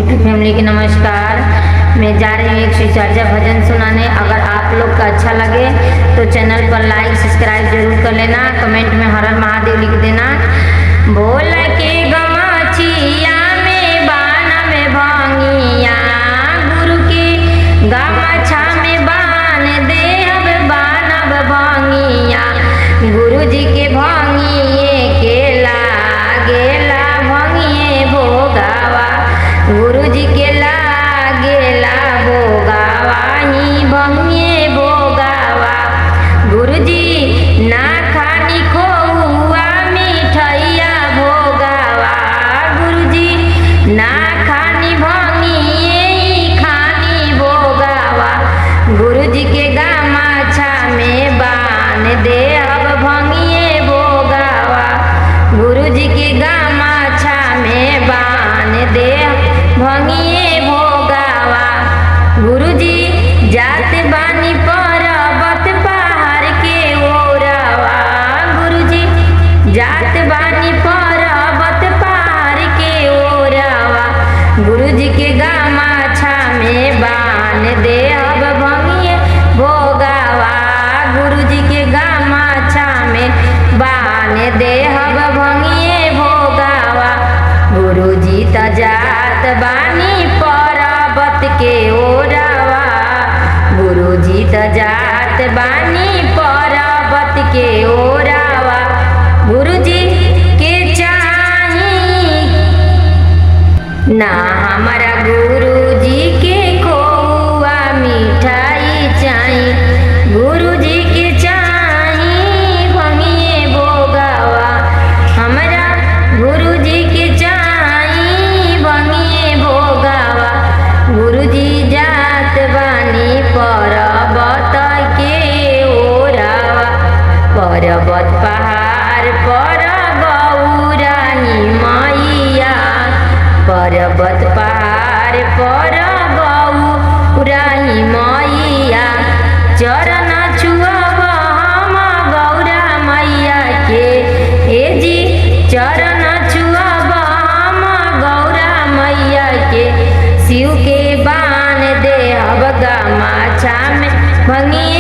YouTube family की नमस्कार। मैं जा रही हूँ एक श्री चर्चा भजन सुनाने। अगर आप लोग का अच्छा लगे तो चैनल पर लाइक सब्सक्राइब जरूर कर लेना। कमेंट में हर हर महादेव लिख देना। बोल के गमछिया में बान में भांगिया, गुरु के गमछा में बान दे अब बानब भांगिया। गुरु जी के भांगिए के लागेला भांगिए भोगावा, गुरु जी के लागेला भोगावा ही भांगिए भोगावा। गुरु जी ना खानी खोआ मिठैया भोगावा, गुरु जी ना खानी भांगिए ही खानी भोगावा। गुरु जी के गमछा में बान दे अब भांगिए भोगावा, गुरु जी के गमछा में बान दे भांगिए भोगावा। गुरु जी जात बानी पर्वत पहाड़ के ओरवा, गुरु जी जात बानी पर्वत पहाड़ के ओरवा। गुरु जी के गमछा में बान दे अब भांगिए भोगावा, गुरु जी के गमछा में बान दे अब भांगिए भोगावा। गुरु जी त जात बानी पर्वत के ओरवा, गुरु जी त जात बानी पर्वत के ओरवा। गुरु जी के चाही ना हमारा, गुरु जी के खोआ मिठाई चाही। गुरु जी के चाही भांगिए भोगावा, हमारा गुरु जी के चाही भांगिए भोगावा। गुरु जी जात बानी पर्वत के ओरवा, पर्वत पहाड़ पर गौरानी मैया, पर्वत पहाड़ पर गौरानी मैया। चरण छुअब हम गौरा मैया के, ए जी चरण छुअब हम गौरा मैया के। शिव के बान दे अब गमछा में भांगिए